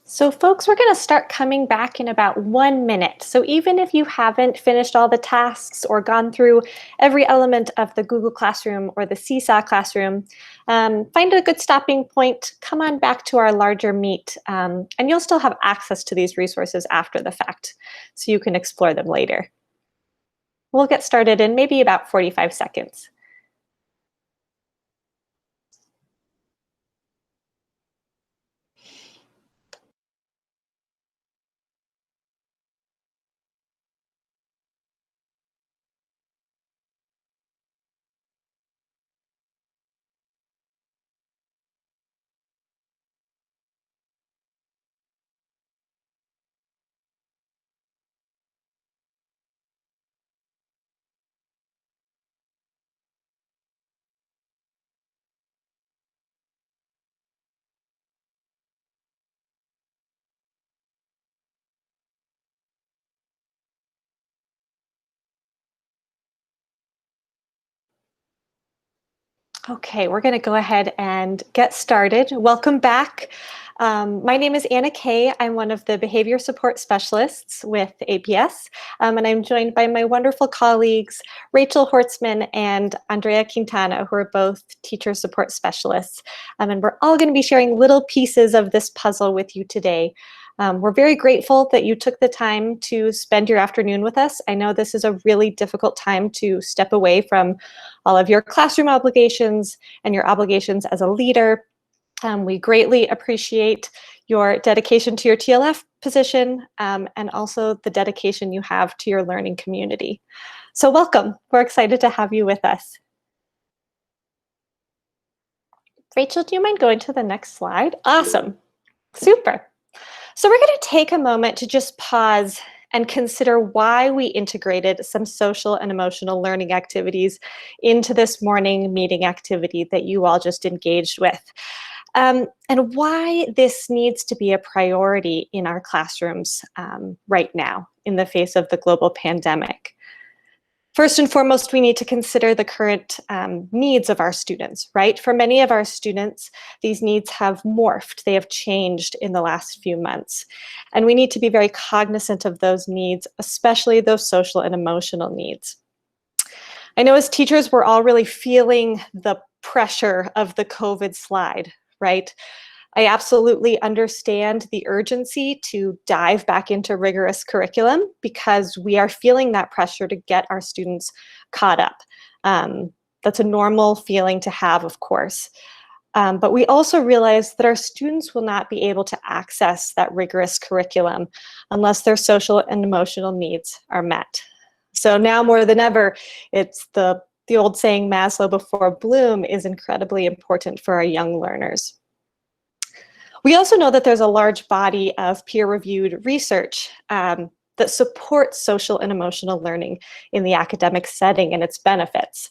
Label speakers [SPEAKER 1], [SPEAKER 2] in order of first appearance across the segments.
[SPEAKER 1] So folks, we're going to start coming back in about 1 minute. So even if you haven't finished all the tasks or gone through every element of the Google Classroom or the Seesaw Classroom, find a good stopping point, come on back to our larger meet, and you'll still have access to these resources after the fact, so you can explore them later. We'll get started in maybe about 45 seconds. Okay, we're going to go ahead and get started. Welcome back. My name is Anna Kay. I'm one of the behavior support specialists with APS, and I'm joined by my wonderful colleagues, Rachel Hortzman and Andrea Quintana, who are both teacher support specialists. And we're all going to be sharing little pieces of this puzzle with you today. We're very grateful that you took the time to spend your afternoon with us. I know this is a really difficult time to step away from all of your classroom obligations and your obligations as a leader. We greatly appreciate your dedication to your TLF position and also the dedication you have to your learning community. So welcome. We're excited to have you with us. Rachel, do you mind going to the next slide? Awesome. Super. So we're going to take a moment to just pause and consider why we integrated some social and emotional learning activities into this morning meeting activity that you all just engaged with. And why this needs to be a priority in our classrooms right now in the face of the global pandemic. First and foremost, we need to consider the current needs of our students, right? For many of our students, these needs have morphed. They have changed in the last few months. And we need to be very cognizant of those needs, especially those social and emotional needs. I know as teachers, we're all really feeling the pressure of the COVID slide, right? I absolutely understand the urgency to dive back into rigorous curriculum because we are feeling that pressure to get our students caught up. That's a normal feeling to have, of course. But we also realize that our students will not be able to access that rigorous curriculum unless their social and emotional needs are met. So now more than ever, it's the old saying, Maslow before Bloom is incredibly important for our young learners. We also know that there's a large body of peer-reviewed research that supports social and emotional learning in the academic setting and its benefits.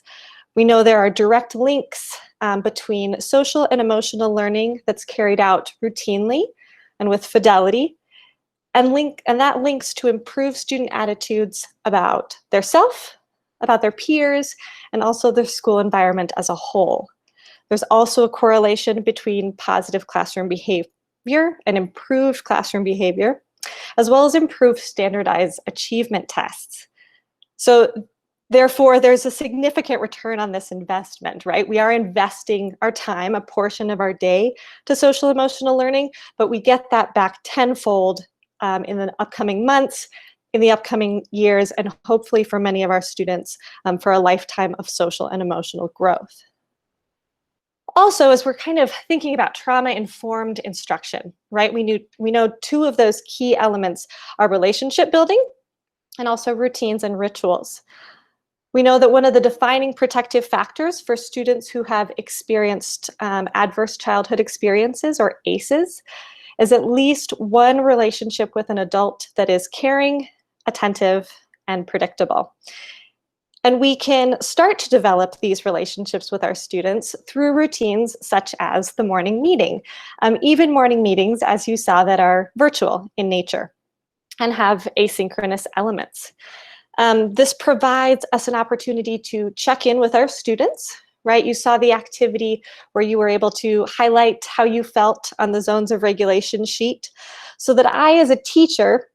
[SPEAKER 1] We know there are direct links between social and emotional learning that's carried out routinely and with fidelity, and that links to improved student attitudes about their self, about their peers, and also their school environment as a whole. There's also a correlation between positive classroom behavior and improved classroom behavior, as well as improved standardized achievement tests. So therefore, there's a significant return on this investment, right? We are investing our time, a portion of our day, to social emotional learning, but we get that back tenfold in the upcoming months, in the upcoming years, and hopefully for many of our students for a lifetime of social and emotional growth. Also, as we're kind of thinking about trauma-informed instruction, right? We know two of those key elements are relationship building and also routines and rituals. We know that one of the defining protective factors for students who have experienced adverse childhood experiences, or ACEs, is at least one relationship with an adult that is caring, attentive, and predictable. And we can start to develop these relationships with our students through routines such as the morning meeting, even morning meetings, as you saw, that are virtual in nature and have asynchronous elements. This provides us an opportunity to check in with our students, right? You saw the activity where you were able to highlight how you felt on the zones of regulation sheet so that I, as a teacher,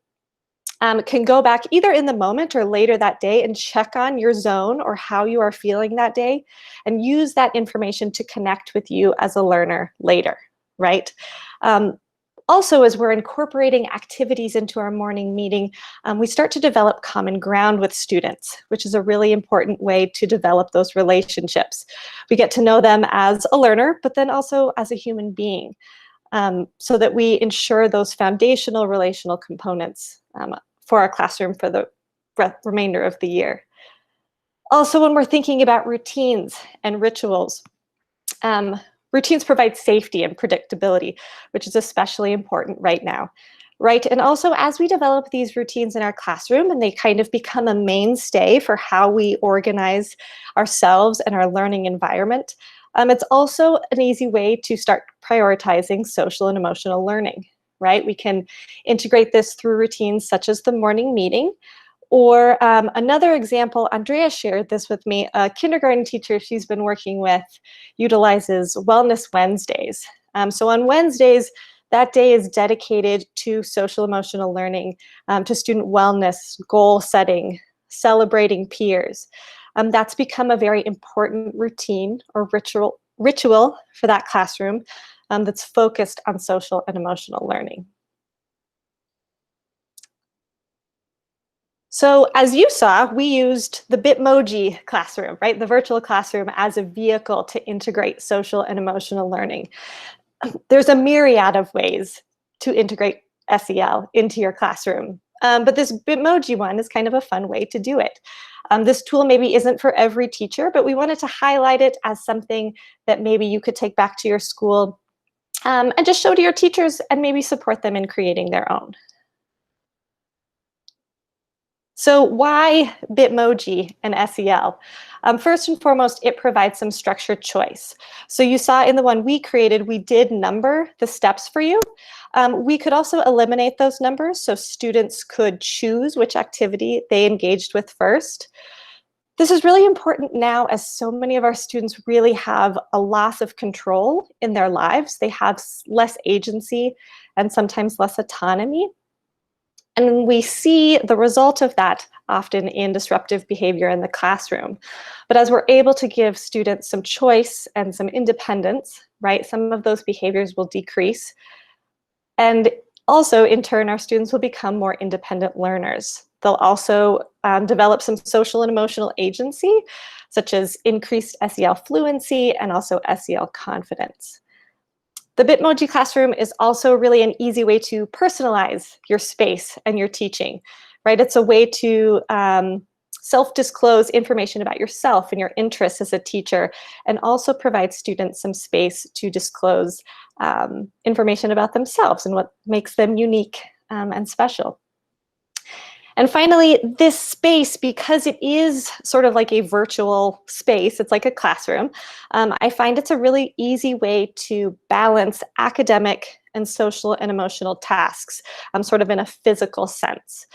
[SPEAKER 1] can go back either in the moment or later that day and check on your zone or how you are feeling that day and use that information to connect with you as a learner later, right? Also, as we're incorporating activities into our morning meeting, we start to develop common ground with students, which is a really important way to develop those relationships. We get to know them as a learner, but then also as a human being, so that we ensure those foundational relational components for our classroom for the remainder of the year. Also, when we're thinking about routines and rituals, routines provide safety and predictability, which is especially important right now, right? And also, as we develop these routines in our classroom and they kind of become a mainstay for how we organize ourselves and our learning environment, it's also an easy way to start prioritizing social and emotional learning, right? We can integrate this through routines such as the morning meeting, or another example, Andrea shared this with me, a kindergarten teacher she's been working with utilizes Wellness Wednesdays. So on Wednesdays, that day is dedicated to social emotional learning, to student wellness, goal setting, celebrating peers. That's become a very important routine or ritual for that classroom that's focused on social and emotional learning. So as you saw, we used the Bitmoji classroom, right? The virtual classroom as a vehicle to integrate social and emotional learning. There's a myriad of ways to integrate SEL into your classroom. But this Bitmoji one is kind of a fun way to do it. This tool maybe isn't for every teacher, but we wanted to highlight it as something that maybe you could take back to your school and just show to your teachers and maybe support them in creating their own. So why Bitmoji and SEL? First and foremost, it provides some structured choice. So you saw in the one we created, we did number the steps for you. We could also eliminate those numbers so students could choose which activity they engaged with first. This is really important now as so many of our students really have a loss of control in their lives. They have less agency and sometimes less autonomy. And we see the result of that often in disruptive behavior in the classroom. But as we're able to give students some choice and some independence, right, some of those behaviors will decrease. And also, in turn, our students will become more independent learners. They'll also develop some social and emotional agency, such as increased SEL fluency and also SEL confidence. The Bitmoji classroom is also really an easy way to personalize your space and your teaching, right? It's a way to self-disclose information about yourself and your interests as a teacher, and also provide students some space to disclose information about themselves and what makes them unique and special. And finally, this space, because it is sort of like a virtual space, it's like a classroom, I find it's a really easy way to balance academic and social and emotional tasks, sort of in a physical sense.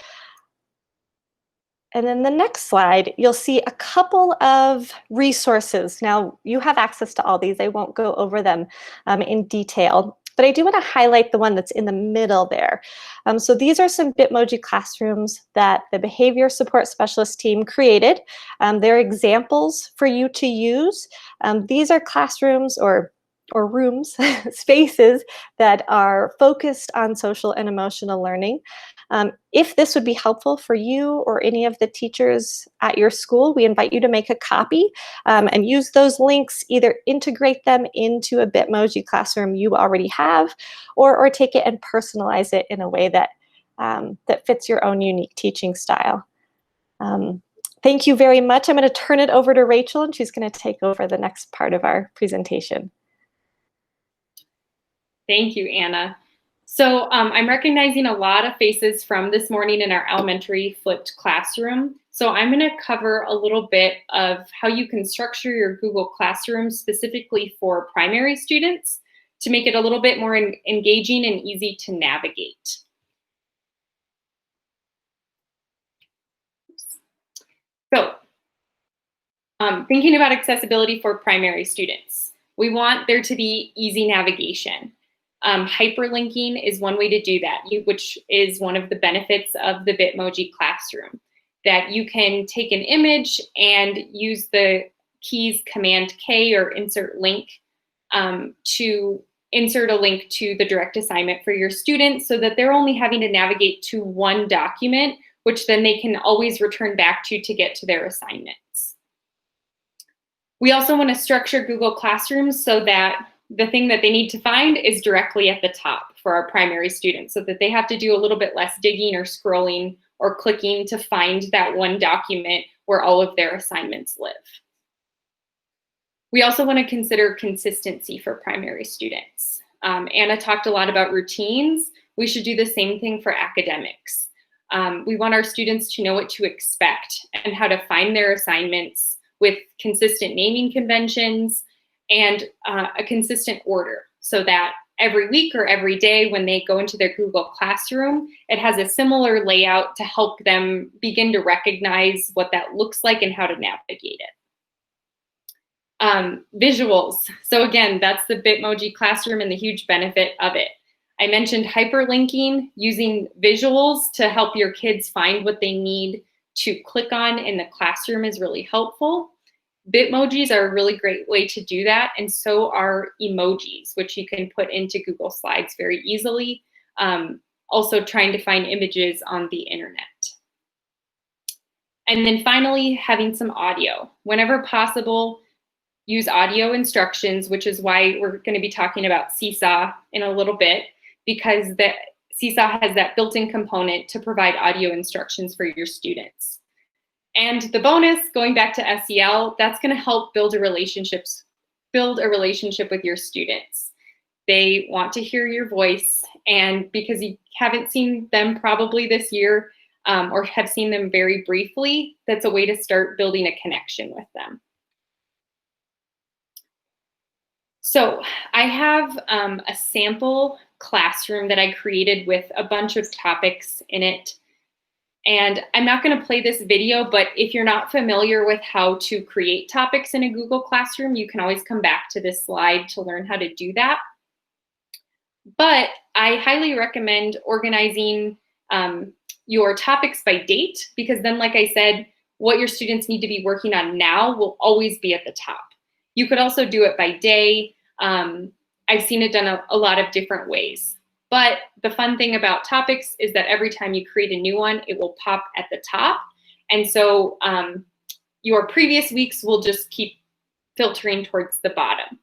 [SPEAKER 1] And then the next slide, you'll see a couple of resources. Now, you have access to all these. I won't go over them in detail, but I do want to highlight the one that's in the middle there. So these are some Bitmoji classrooms that the behavior support specialist team created. They're examples for you to use. These are classrooms or rooms, spaces that are focused on social and emotional learning. If this would be helpful for you or any of the teachers at your school, we invite you to make a copy and use those links, either integrate them into a Bitmoji classroom you already have, or take it and personalize it in a way that, that fits your own unique teaching style. Thank you very much. I'm going to turn it over to Rachel, and she's going to take over the next part of our presentation.
[SPEAKER 2] Thank you, Anna. So I'm recognizing a lot of faces from this morning in our elementary flipped classroom. So I'm going to cover a little bit of how you can structure your Google Classroom specifically for primary students to make it a little bit more engaging and easy to navigate. So Thinking about accessibility for primary students. We want there to be easy navigation. Hyperlinking is one way to do that, which is one of the benefits of the Bitmoji classroom, that you can take an image and use the keys Command K or insert link to insert a link to the direct assignment for your students so that they're only having to navigate to one document, which then they can always return back to get to their assignments. We also want to structure Google Classrooms so that the thing that they need to find is directly at the top for our primary students, so that they have to do a little bit less digging or scrolling or clicking to find that one document where all of their assignments live. We also want to consider consistency for primary students. Anna talked a lot about routines. We should do the same thing for academics. We want our students to know what to expect and how to find their assignments with consistent naming conventions and a consistent order, so that every week or every day when they go into their Google Classroom, it has a similar layout to help them begin to recognize what that looks like and how to navigate it. Visuals. So again, that's the Bitmoji classroom and the huge benefit of it. I mentioned hyperlinking. Using visuals to help your kids find what they need to click on in the classroom is really helpful. Bitmojis are a really great way to do that, and so are emojis, which you can put into Google Slides very easily. Also trying to find images on the internet. And then finally, having some audio. Whenever possible, use audio instructions, which is why we're going to be talking about SeeSaw in a little bit, because SeeSaw has that built-in component to provide audio instructions for your students. And the bonus, going back to SEL, that's going to help build a relationship with your students. They want to hear your voice, and because you haven't seen them probably this year or have seen them very briefly, that's a way to start building a connection with them. So I have a sample classroom that I created with a bunch of topics in it. And I'm not going to play this video, but if you're not familiar with how to create topics in a Google Classroom, you can always come back to this slide to learn how to do that. But I highly recommend organizing your topics by date, because then, like I said, what your students need to be working on now will always be at the top. You could also do it by day. I've seen it done a lot of different ways. But the fun thing about topics is that every time you create a new one, it will pop at the top. And so your previous weeks will just keep filtering towards the bottom.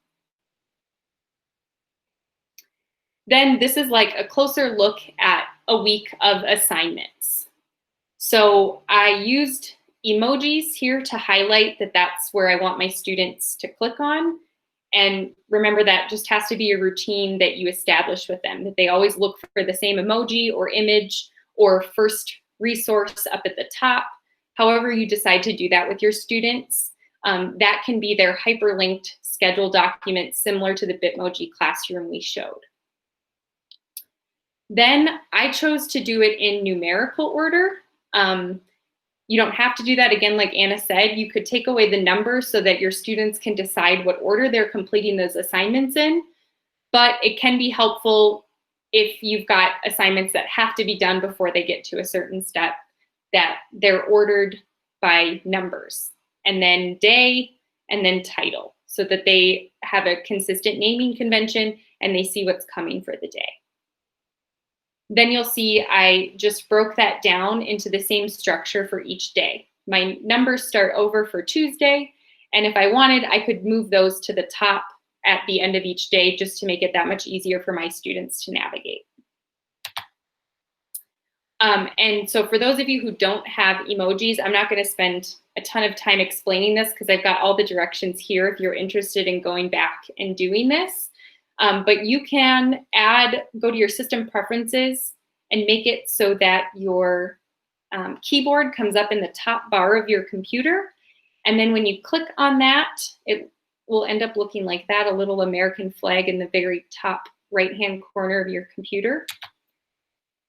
[SPEAKER 2] Then this is like a closer look at a week of assignments. So I used emojis here to highlight that that's where I want my students to click on. And remember, that just has to be a routine that you establish with them, that they always look for the same emoji or image or first resource up at the top. However you decide to do that with your students, that can be their hyperlinked schedule document similar to the Bitmoji classroom we showed. Then I chose to do it in numerical order. You don't have to do that. Again, like Anna said, you could take away the numbers so that your students can decide what order they're completing those assignments in. But it can be helpful if you've got assignments that have to be done before they get to a certain step, that they're ordered by numbers, and then day, and then title, so that they have a consistent naming convention and they see what's coming for the day. Then you'll see I just broke that down into the same structure for each day. My numbers start over for Tuesday, and if I wanted, I could move those to the top at the end of each day just to make it that much easier for my students to navigate. And so for those of you who don't have emojis, I'm not going to spend a ton of time explaining this because I've got all the directions here if you're interested in going back and doing this. But you can go to your system preferences and make it so that your keyboard comes up in the top bar of your computer. And then when you click on that, it will end up looking like that, a little American flag in the very top right-hand corner of your computer.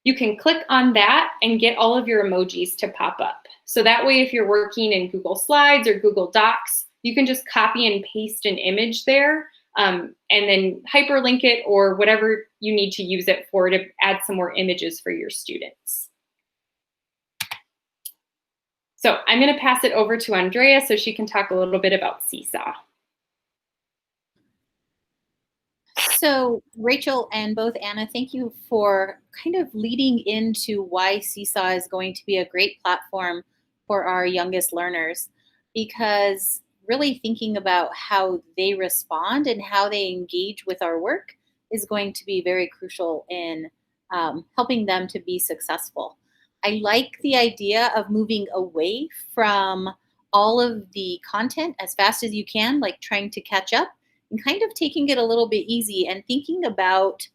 [SPEAKER 2] You can click on that and get all of your emojis to pop up. So that way, if you're working in Google Slides or Google Docs, you can just copy and paste an image there, and then hyperlink it or whatever you need to use it for to add some more images for your students. So I'm going to pass it over to Andrea so she can talk a little bit about SeeSaw.
[SPEAKER 3] So Rachel and both Anna, thank you for kind of leading into why SeeSaw is going to be a great platform for our youngest learners, because really thinking about how they respond and how they engage with our work is going to be very crucial in helping them to be successful. I like the idea of moving away from all of the content as fast as you can, like trying to catch up, and kind of taking it a little bit easy and thinking about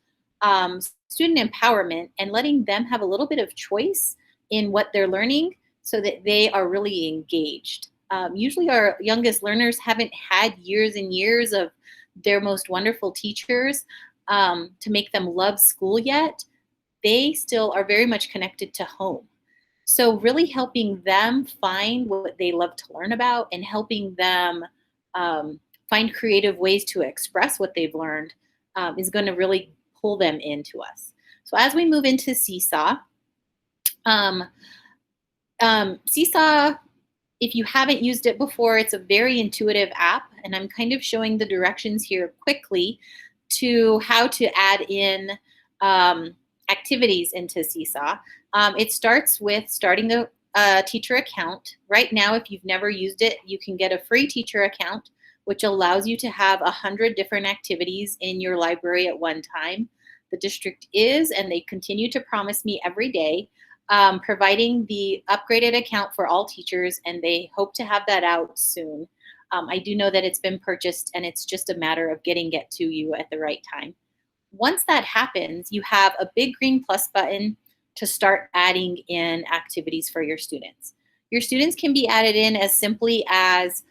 [SPEAKER 3] student empowerment and letting them have a little bit of choice in what they're learning so that they are really engaged. Usually our youngest learners haven't had years and years of their most wonderful teachers to make them love school yet. They still are very much connected to home. So really helping them find what they love to learn about and helping them find creative ways to express what they've learned is going to really pull them into us. So as we move into SeeSaw, SeeSaw, if you haven't used it before, it's a very intuitive app, and I'm kind of showing the directions here quickly to how to add in activities into SeeSaw. It starts with starting a teacher account. Right now, if you've never used it, you can get a free teacher account, which allows you to have 100 different activities in your library at one time. The district is, and they continue to promise me every day, providing the upgraded account for all teachers, and they hope to have that out soon. I do know that it's been purchased, and it's just a matter of getting it to you at the right time. Once that happens, you have a big green plus button to start adding in activities for your students. Your students can be added in as simply as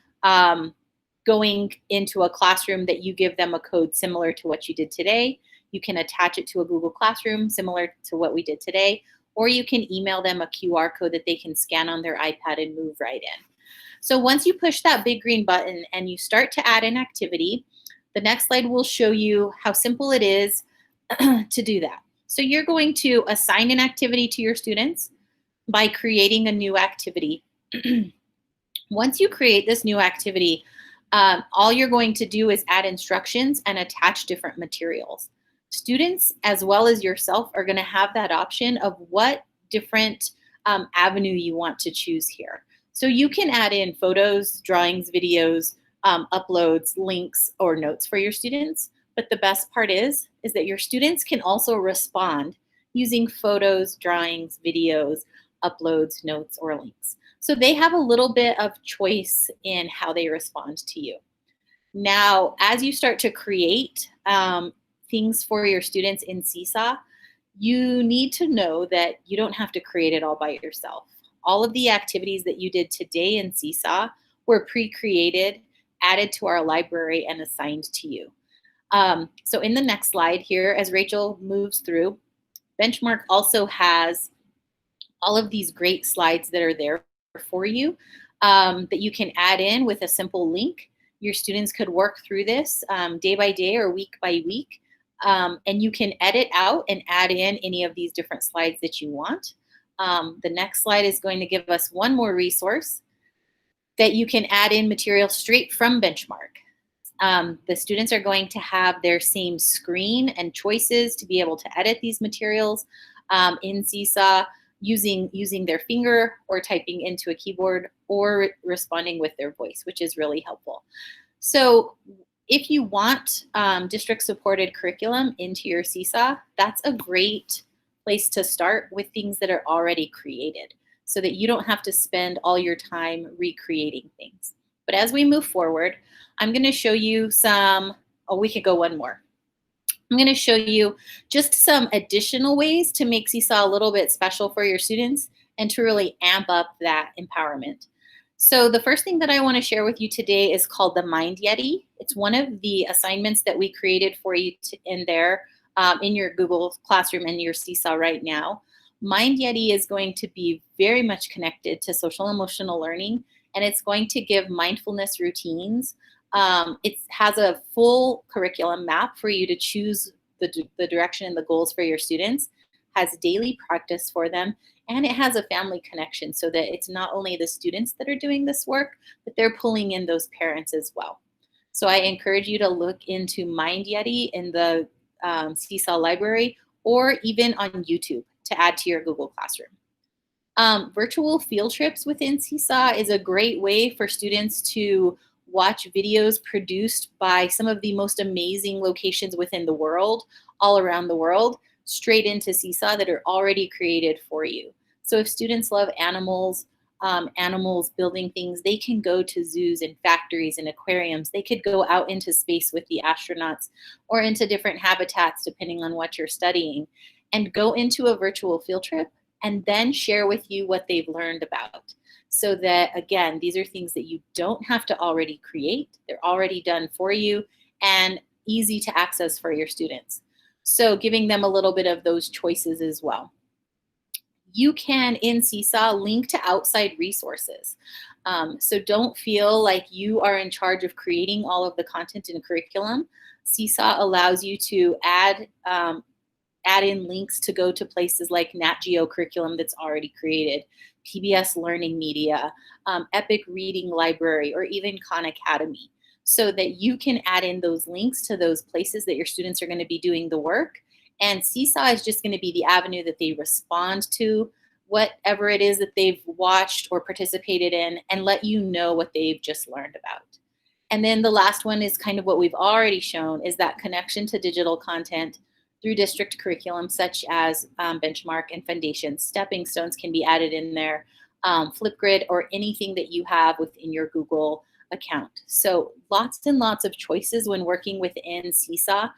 [SPEAKER 3] going into a classroom that you give them a code similar to what you did today. You can attach it to a Google Classroom similar to what we did today, or you can email them a QR code that they can scan on their iPad and move right in. So once you push that big green button and you start to add an activity, the next slide will show you how simple it is to do that. So you're going to assign an activity to your students by creating a new activity. Once you create this new activity, all you're going to do is add instructions and attach different materials. Students, as well as yourself, are going to have that option of what different avenue you want to choose here. So you can add in photos, drawings, videos, uploads, links, or notes for your students. But the best part is that your students can also respond using photos, drawings, videos, uploads, notes, or links. So they have a little bit of choice in how they respond to you. Now, as you start to create things for your students in SeeSaw, you need to know that you don't have to create it all by yourself. All of the activities that you did today in SeeSaw were pre-created, added to our library, and assigned to you. So in the next slide here, as Rachel moves through, Benchmark also has all of these great slides that are there for you that you can add in with a simple link. Your students could work through this day by day or week by week, and you can edit out and add in any of these different slides that you want. The next slide is going to give us one more resource that you can add in material straight from Benchmark. The students are going to have their same screen and choices to be able to edit these materials in SeeSaw using their finger or typing into a keyboard or responding with their voice, which is really helpful. So if you want district-supported curriculum into your SeeSaw, that's a great place to start with things that are already created so that you don't have to spend all your time recreating things. But as we move forward, I'm going to show you some, we could go one more. I'm going to show you just some additional ways to make SeeSaw a little bit special for your students and to really amp up that empowerment. So the first thing that I want to share with you today is called the Mind Yeti. It's one of the assignments that we created for you in there in your Google Classroom and your SeeSaw right now. Mind Yeti is going to be very much connected to social emotional learning, and it's going to give mindfulness routines. It has a full curriculum map for you to choose the direction and the goals for your students, has daily practice for them, and it has a family connection so that it's not only the students that are doing this work, but they're pulling in those parents as well. So I encourage you to look into Mind Yeti in the SeeSaw library, or even on YouTube to add to your Google Classroom. Virtual field trips within SeeSaw is a great way for students to watch videos produced by some of the most amazing locations within the world, all around the world, straight into SeeSaw that are already created for you. So if students love animals, animals building things, they can go to zoos and factories and aquariums. They could go out into space with the astronauts or into different habitats, depending on what you're studying, and go into a virtual field trip and then share with you what they've learned about. So that, again, these are things that you don't have to already create. They're already done for you and easy to access for your students. So giving them a little bit of those choices as well. You can, in SeeSaw, link to outside resources. So don't feel like you are in charge of creating all of the content and curriculum. SeeSaw allows you to add in links to go to places like Nat Geo curriculum that's already created, PBS Learning Media, Epic Reading Library, or even Khan Academy, so that you can add in those links to those places that your students are going to be doing the work. And SeeSaw is just going to be the avenue that they respond to whatever it is that they've watched or participated in, and let you know what they've just learned about. And then the last one is kind of what we've already shown, is that connection to digital content through district curriculum, such as Benchmark and Foundations. Stepping stones can be added in there, Flipgrid, or anything that you have within your Google account. So lots and lots of choices when working within SeeSaw.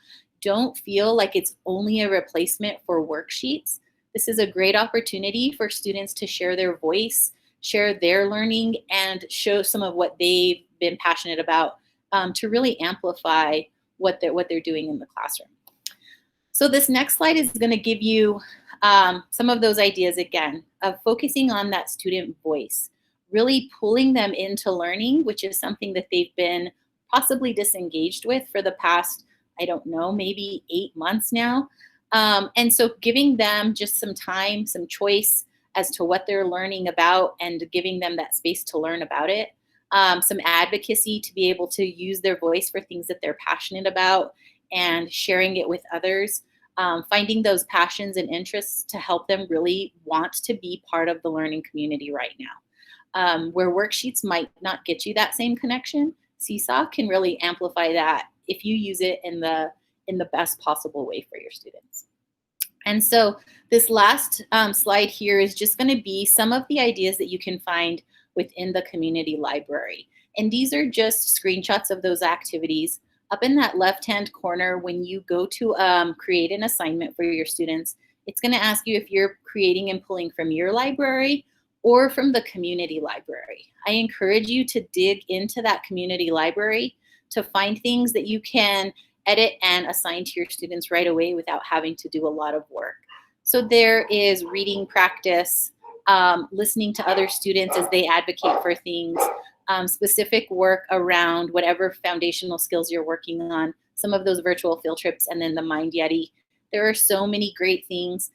[SPEAKER 3] Don't feel like it's only a replacement for worksheets. This is a great opportunity for students to share their voice, share their learning, and show some of what they've been passionate about, to really amplify what they're doing in the classroom. So this next slide is going to give you some of those ideas again of focusing on that student voice, really pulling them into learning, which is something that they've been possibly disengaged with for the past, I don't know, maybe 8 months now. And so giving them just some time, some choice as to what they're learning about, and giving them that space to learn about it. Some advocacy to be able to use their voice for things that they're passionate about and sharing it with others. Finding those passions and interests to help them really want to be part of the learning community right now. Where worksheets might not get you that same connection, SeeSaw can really amplify that if you use it in the best possible way for your students. And so this last slide here is just going to be some of the ideas that you can find within the community library. And these are just screenshots of those activities. Up in that left-hand corner, when you go to create an assignment for your students, it's going to ask you if you're creating and pulling from your library or from the community library. I encourage you to dig into that community library to find things that you can edit and assign to your students right away without having to do a lot of work. So there is reading practice, listening to other students as they advocate for things, specific work around whatever foundational skills you're working on, some of those virtual field trips, and then the Mind Yeti. There are so many great things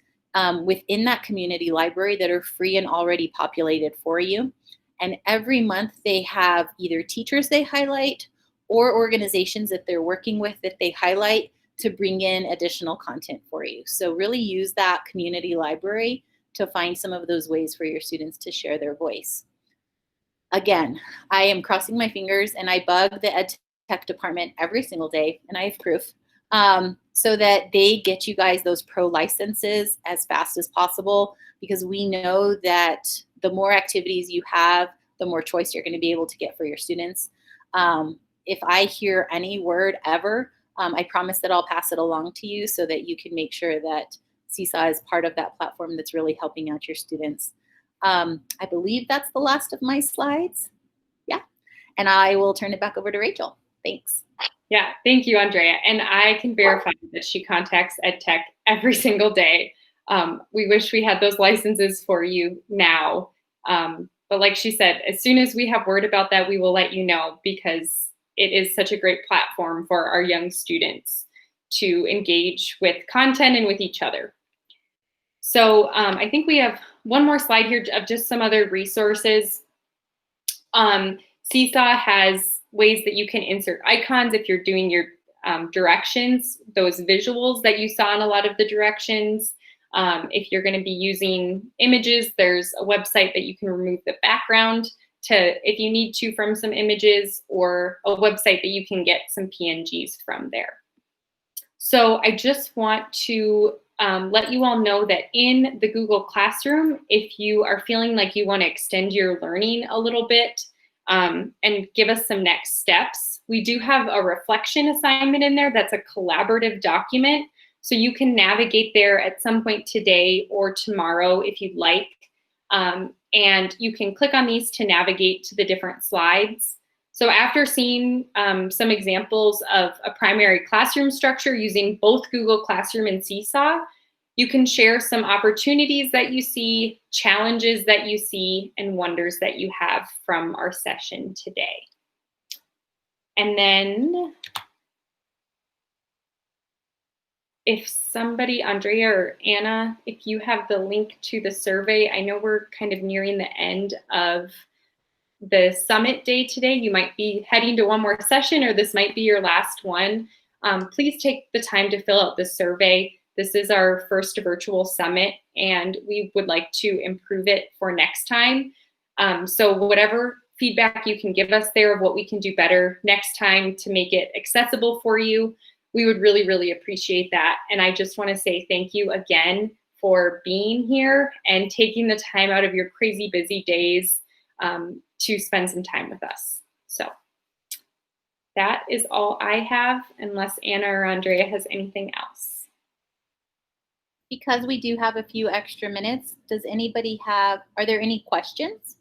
[SPEAKER 3] within that community library that are free and already populated for you. And every month they have either teachers they highlight or organizations that they're working with that they highlight to bring in additional content for you. So really use that community library to find some of those ways for your students to share their voice. Again, I am crossing my fingers and I bug the ed tech department every single day, and I have proof, so that they get you guys those pro licenses as fast as possible, because we know that the more activities you have, the more choice you're going to be able to get for your students. If I hear any word ever, I promise that I'll pass it along to you so that you can make sure that SeeSaw is part of that platform that's really helping out your students. I believe that's the last of my slides. Yeah, and I will turn it back over to Rachel. Thanks.
[SPEAKER 2] Yeah, thank you, Andrea. And I can verify that she contacts EdTech every single day. We wish we had those licenses for you now. But like she said, as soon as we have word about that, we will let you know, because it is such a great platform for our young students to engage with content and with each other. So I think we have one more slide here of just some other resources. SeeSaw has ways that you can insert icons if you're doing your directions, those visuals that you saw in a lot of the directions. If you're going to be using images, there's a website that you can remove the background if you need to from some images, or a website that you can get some PNGs from there. So I just want to let you all know that in the Google Classroom, if you are feeling like you want to extend your learning a little bit and give us some next steps, we do have a reflection assignment in there that's a collaborative document. So you can navigate there at some point today or tomorrow if you'd like. And you can click on these to navigate to the different slides. So after seeing some examples of a primary classroom structure using both Google Classroom and SeeSaw, you can share some opportunities that you see, challenges that you see, and wonders that you have from our session today. And then if somebody, Andrea or Anna, if you have the link to the survey, I know we're kind of nearing the end of the summit day today. You might be heading to one more session, or this might be your last one. Please take the time to fill out the survey. This is our first virtual summit, and we would like to improve it for next time. So whatever feedback you can give us there of what we can do better next time to make it accessible for you, we would really, really appreciate that. And I just want to say thank you again for being here and taking the time out of your crazy busy days to spend some time with us. So that is all I have, unless Anna or Andrea has anything else.
[SPEAKER 3] Because we do have a few extra minutes, does anybody have, are there any questions?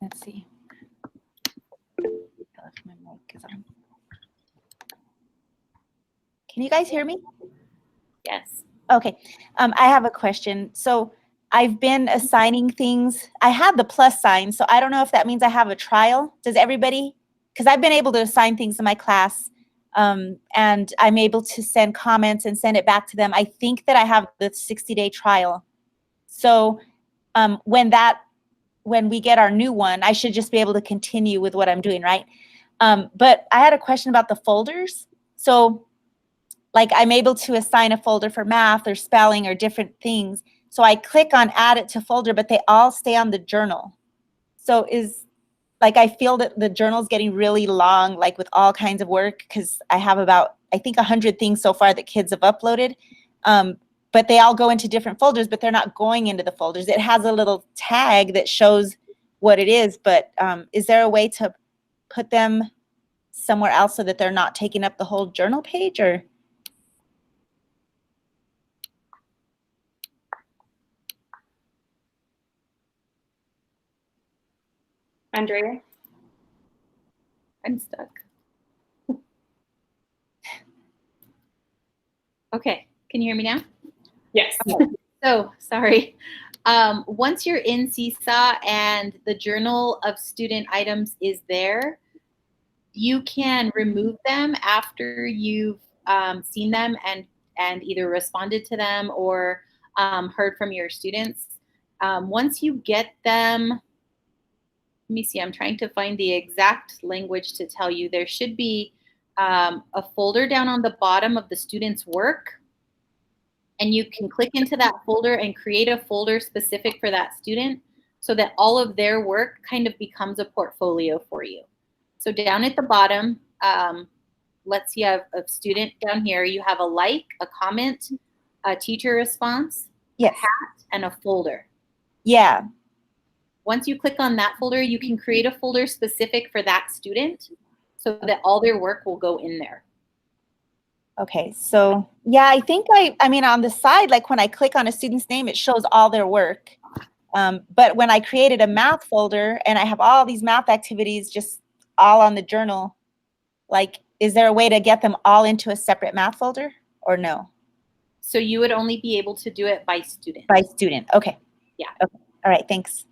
[SPEAKER 4] Let's see. My mic is on. Can you guys hear me?
[SPEAKER 3] Yes.
[SPEAKER 4] Okay. I have a question. So I've been assigning things. I have the plus sign, so I don't know if that means I have a trial. Does everybody? Because I've been able to assign things in my class, and I'm able to send comments and send it back to them. I think that I have the 60-day trial. So when we get our new one, I should just be able to continue with what I'm doing, right? But I had a question about the folders. So like I'm able to assign a folder for math or spelling or different things. So I click on add it to folder, but they all stay on the journal. So I feel that the journal's getting really long, like with all kinds of work, because I have about, I think 100 things so far that kids have uploaded. But they all go into different folders, but they're not going into the folders. It has a little tag that shows what it is, but is there a way to put them somewhere else so that they're not taking up the whole journal page, or?
[SPEAKER 2] Andrea?
[SPEAKER 3] I'm stuck. Okay, can you hear me now?
[SPEAKER 2] Yes.
[SPEAKER 3] So sorry. Once you're in SeeSaw and the journal of student items is there, you can remove them after you've seen them and either responded to them or heard from your students. Once you get them, let me see, I'm trying to find the exact language to tell you. There should be a folder down on the bottom of the student's work, and you can click into that folder and create a folder specific for that student so that all of their work kind of becomes a portfolio for you. So down at the bottom, let's see, a student down here, you have a like, a comment, a teacher response,
[SPEAKER 4] Yes.
[SPEAKER 3] a hat, and a folder.
[SPEAKER 4] Yeah.
[SPEAKER 3] Once you click on that folder, you can create a folder specific for that student so that all their work will go in there.
[SPEAKER 4] Okay, so yeah, I think I mean on the side, like when I click on a student's name, it shows all their work. But when I created a math folder and I have all these math activities just all on the journal, like, is there a way to get them all into a separate math folder or no?
[SPEAKER 3] So you would only be able to do it by student.
[SPEAKER 4] By student. Okay.
[SPEAKER 3] Yeah.
[SPEAKER 4] Okay. All right. Thanks.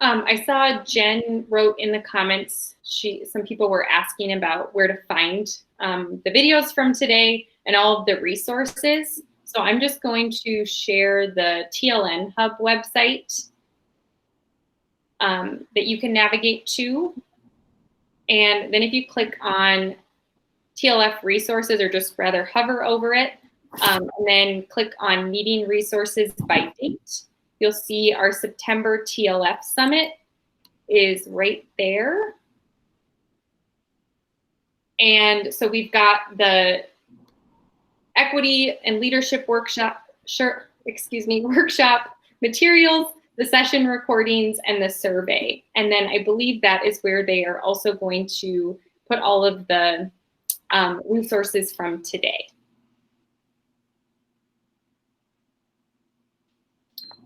[SPEAKER 2] I saw Jen wrote in the comments, some people were asking about where to find the videos from today and all of the resources. So I'm just going to share the TLN Hub website that you can navigate to. And then if you click on TLF Resources, or just rather hover over it, and then click on Meeting Resources by Date, you'll see our September TLF Summit is right there. And so we've got the Equity and Leadership workshop materials, the session recordings, and the survey. And then I believe that is where they are also going to put all of the resources from today.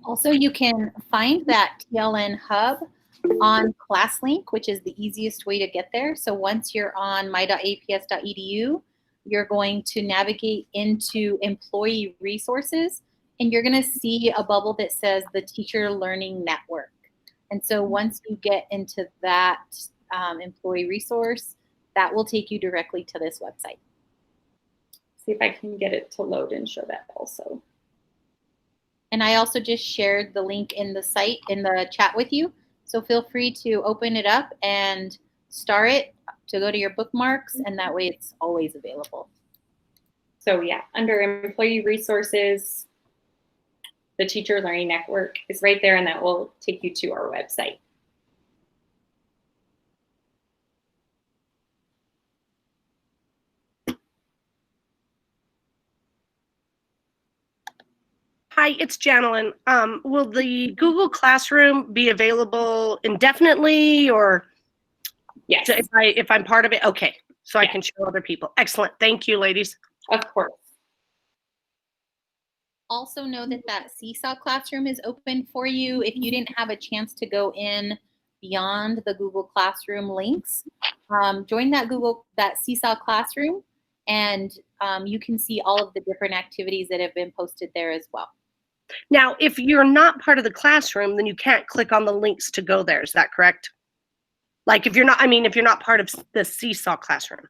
[SPEAKER 3] Also, you can find that TLN Hub on ClassLink, which is the easiest way to get there. So once you're on my.aps.edu, you're going to navigate into Employee Resources, and you're going to see a bubble that says the Teacher Learning Network. And so once you get into that employee resource, that will take you directly to this website.
[SPEAKER 2] See if I can get it to load and show that also.
[SPEAKER 3] And I also just shared the link in the site, in the chat with you. So feel free to open it up and star it to go to your bookmarks, and that way it's always available.
[SPEAKER 2] So yeah, under Employee Resources, the Teacher Learning Network is right there, and that will take you to our website.
[SPEAKER 5] Hi, it's Janelyn. Will the Google Classroom be available indefinitely, or
[SPEAKER 2] Yes,
[SPEAKER 5] if I'm part of it? Okay, so I
[SPEAKER 2] Yeah.
[SPEAKER 5] can show other people. Excellent. Thank you, ladies.
[SPEAKER 2] of course.
[SPEAKER 3] Also know that that SeeSaw Classroom is open for you. If you didn't have a chance to go in beyond the Google Classroom links, join that SeeSaw Classroom, and you can see all of the different activities that have been posted there as well.
[SPEAKER 5] Now, if you're not part of the classroom, then you can't click on the links to go there. Is that correct? Like if you're not part of the SeeSaw Classroom.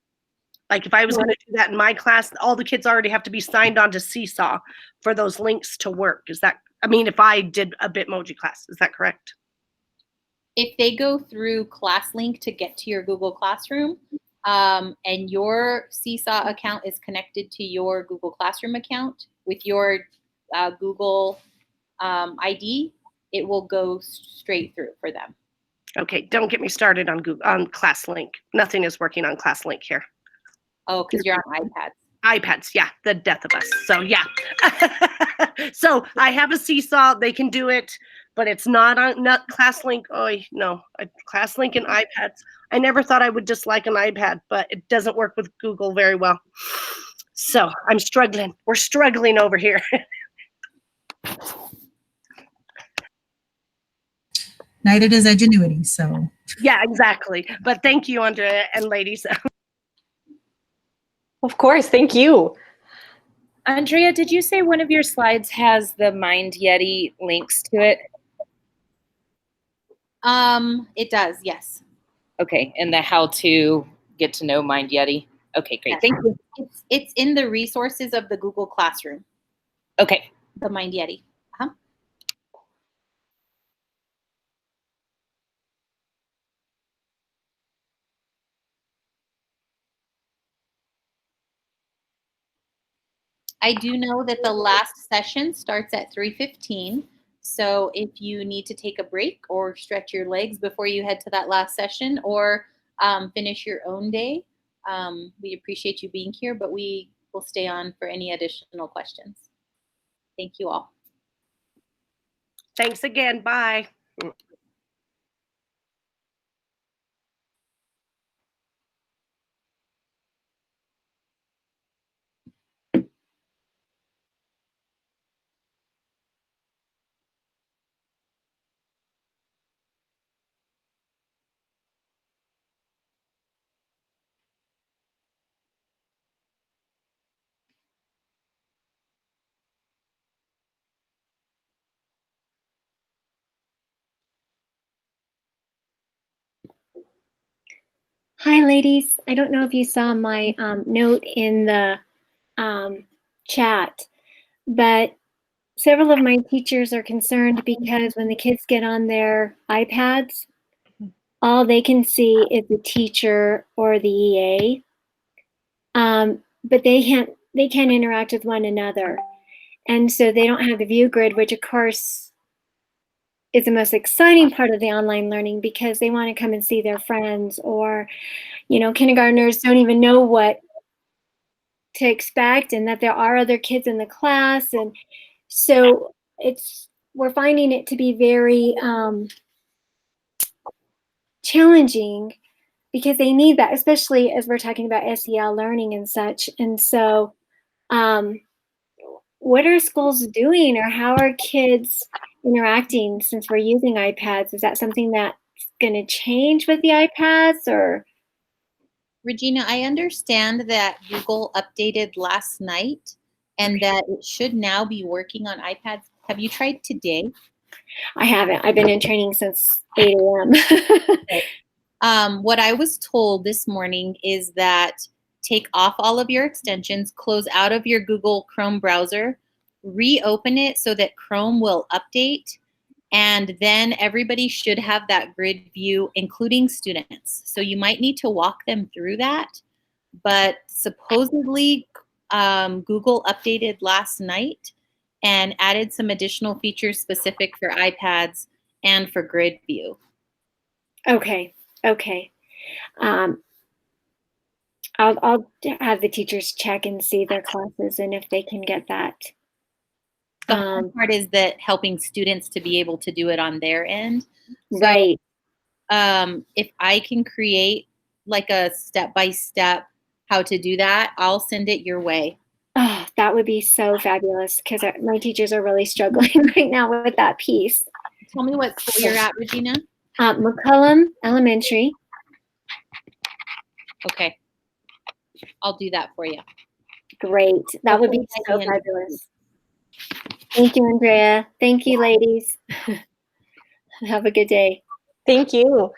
[SPEAKER 5] Like if I was going to do that in my class, all the kids already have to be signed on to SeeSaw for those links to work. Is that, if I did a Bitmoji class, is that correct?
[SPEAKER 3] If they go through ClassLink to get to your Google Classroom, and your SeeSaw account is connected to your Google Classroom account with your Google ID, it will go straight through for them.
[SPEAKER 5] Okay, don't get me started on ClassLink. Nothing is working on ClassLink here.
[SPEAKER 3] Oh, because you're on iPads.
[SPEAKER 5] iPads, yeah, the death of us. So yeah. So I have a SeeSaw, they can do it, but it's not ClassLink. Oh no, ClassLink and iPads. I never thought I would dislike an iPad, but it doesn't work with Google very well. So I'm struggling. We're struggling over here.
[SPEAKER 6] Neither does Edgenuity, so.
[SPEAKER 5] Yeah, exactly. But thank you, Andrea and ladies.
[SPEAKER 1] Of course, thank you.
[SPEAKER 7] Andrea, did you say one of your slides has the Mind Yeti links to it?
[SPEAKER 3] It does, yes.
[SPEAKER 7] Okay, and the how to get to know Mind Yeti. Okay, great.
[SPEAKER 3] Yes.
[SPEAKER 7] Thank you.
[SPEAKER 3] It's in the resources of the Google Classroom,
[SPEAKER 7] Okay.
[SPEAKER 3] the Mind Yeti. I do know that the last session starts at 3:15. So if you need to take a break or stretch your legs before you head to that last session, or finish your own day, we appreciate you being here, but we will stay on for any additional questions. Thank you all.
[SPEAKER 5] Thanks again. Bye.
[SPEAKER 8] Hi, ladies. I don't know if you saw my note in the chat, but several of my teachers are concerned because when the kids get on their iPads, all they can see is the teacher or the EA, but they can't interact with one another, and so they don't have the view grid, which of course is the most exciting part of the online learning because they want to come and see their friends, or kindergartners don't even know what to expect and that there are other kids in the class, and so we're finding it to be very challenging because they need that, especially as we're talking about SEL learning and such. And so what are schools doing, or how are kids interacting since we're using iPads? Is that something that's going to change with the iPads, or?
[SPEAKER 3] Regina, I understand that Google updated last night and that it should now be working on iPads. Have you tried today?
[SPEAKER 8] I haven't. I've been in training since 8 a.m.
[SPEAKER 3] What I was told this morning is that take off all of your extensions, close out of your Google Chrome browser, reopen it so that Chrome will update, and then everybody should have that grid view, including students. So you might need to walk them through that, but supposedly Google updated last night and added some additional features specific for iPads and for grid view.
[SPEAKER 8] Okay. I'll have the teachers check and see their classes and if they can get that.
[SPEAKER 3] The hard part is that helping students to be able to do it on their end. So,
[SPEAKER 8] right.
[SPEAKER 3] If I can create like a step-by-step how to do that, I'll send it your way.
[SPEAKER 8] Oh, that would be so fabulous because my teachers are really struggling right now with that piece.
[SPEAKER 3] Tell me what school you're at, Regina.
[SPEAKER 8] McCullum Elementary.
[SPEAKER 3] Okay. I'll do that for you.
[SPEAKER 8] Great. That would be so fabulous. Thank you, Andrea. Thank you, ladies. Have a good day.
[SPEAKER 1] Thank you.